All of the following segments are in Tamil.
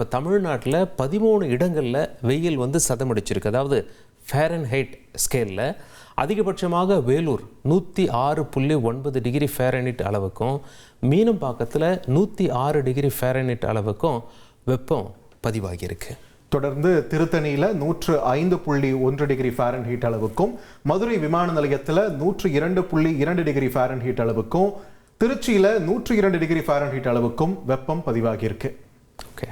இப்போ தமிழ்நாட்டில் 13 இடங்களில் வெயில் வந்து சதமடிச்சிருக்கு. அதாவது ஃபேரன்ஹைட் ஸ்கேலில் அதிகபட்சமாக வேலூர் 106.9 டிகிரி ஃபேரன்ஹீட் அளவுக்கும், மீனம்பாக்கத்தில் 106 டிகிரி ஃபேரன்ஹீட் அளவுக்கும் வெப்பம் பதிவாகியிருக்கு. தொடர்ந்து திருத்தணியில் 105.1 டிகிரி ஃபாரன்ஹீட் அளவுக்கும், மதுரை விமான நிலையத்தில் 102.2 டிகிரி ஃபாரன்ஹீட் அளவுக்கும், திருச்சியில் 102 டிகிரி ஃபாரன்ஹீட் அளவுக்கும் வெப்பம் பதிவாகியிருக்கு. ஓகே,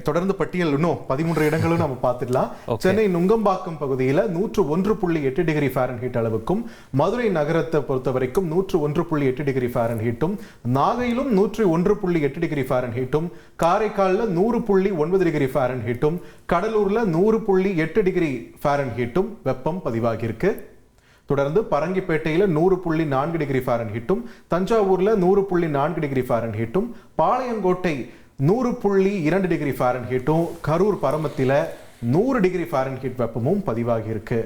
தொடர்ந்து பட்டியல் இன்னும் 13 இடங்களும் நம்ம பார்த்துடலாம். சென்னை நுங்கம்பாக்கம் பகுதியில் 101.8 டிகிரி ஃபாரன்ஹீட் அளவுக்கும், மதுரை நகரத்தை பொறுத்த வரைக்கும் 101.8 டிகிரி ஃபாரன்ஹீட்டும், நாகையிலும் 101.8 டிகிரி ஃபாரன்ஹீட்டும், காரைக்காலில் 100.9 டிகிரி ஃபாரன்ஹீட்டும், கடலூர்ல 100.8 டிகிரி ஃபாரன்ஹீட்டும் வெப்பம் பதிவாகியிருக்கு. தொடர்ந்து பரங்கிப்பேட்டையில் 100.4 டிகிரி ஃபாரன்ஹீட்டும், தஞ்சாவூர்ல 100.4 டிகிரி ஃபாரன்ஹீட்டும், பாளையங்கோட்டை 100.2 டிகிரி ஃபாரன்ஹீட்டும், கரூர் பரமத்தில 100 டிகிரி ஃபாரன்ஹீட் வெப்பமும் பதிவாகி இருக்கு.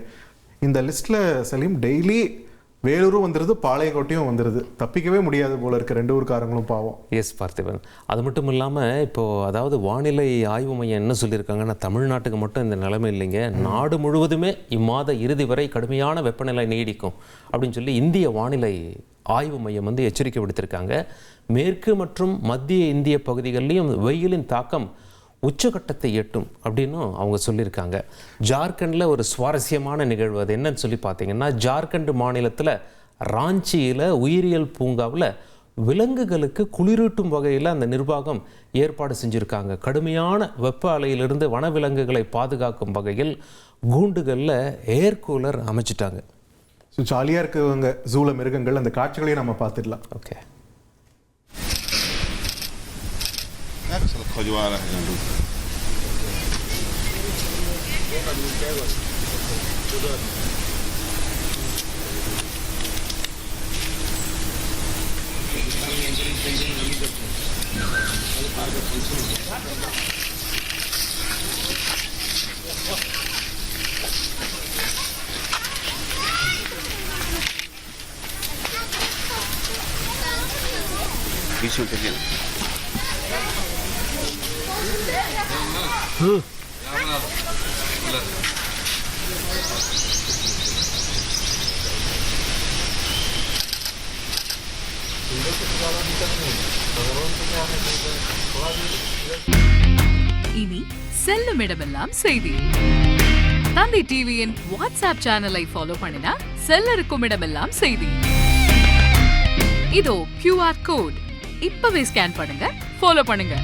இந்த லிஸ்ட்ல சலீம் டெய்லி வேலூரும் வந்துடுது, பாளையங்கோட்டையும் வந்துடுது. தப்பிக்கவே முடியாது போல இருக்கு ரெண்டு ஊருக்காரங்களும் பாவம். எஸ் பார்த்திபன், அது மட்டும் இல்லாமல் இப்போது அதாவது வானிலை ஆய்வு மையம் என்ன சொல்லியிருக்காங்கன்னா, தமிழ்நாட்டுக்கு மட்டும் இந்த நிலைமை இல்லைங்க, நாடு முழுவதுமே இம்மாத இறுதி வரை கடுமையான வெப்பநிலை நீடிக்கும் அப்படின்னு சொல்லி இந்திய வானிலை ஆய்வு மையம் வந்து எச்சரிக்கை விடுத்திருக்காங்க. மேற்கு மற்றும் மத்திய இந்திய பகுதிகளிலையும் வெயிலின் தாக்கம் உச்சகட்டத்தை எட்டும் அப்படின்னும் அவங்க சொல்லியிருக்காங்க. ஜார்க்கண்டில் ஒரு சுவாரஸ்யமான நிகழ்வு அது என்னன்னு சொல்லி பார்த்தீங்கன்னா, ஜார்க்கண்ட் மாநிலத்தில் ராஞ்சியில் உயிரியல் பூங்காவில் விலங்குகளுக்கு குளிரூட்டும் வகையில் அந்த நிர்வாகம் ஏற்பாடு செஞ்சுருக்காங்க. கடுமையான வெப்ப அலையிலிருந்து வனவிலங்குகளை பாதுகாக்கும் வகையில் கூண்டுகளில் ஏர் கூலர் அமைச்சிட்டாங்க. ஸோ ஜாலியாக இருக்குவங்க ஜூல மிருகங்கள், அந்த காட்சிகளையும் நம்ம பார்த்துடலாம். ஓகே, இனி செல்லும் இடமெல்லாம் செய்தி. தந்தை டிவியின் வாட்ஸ்அப் சேனலை ஃபாலோ பண்ணினா செல்ல இருக்கும் இடமெல்லாம் செய்தி. இதோ QR கோட் இப்பவே ஸ்கேன் பண்ணுங்க, ஃபாலோ பண்ணுங்க.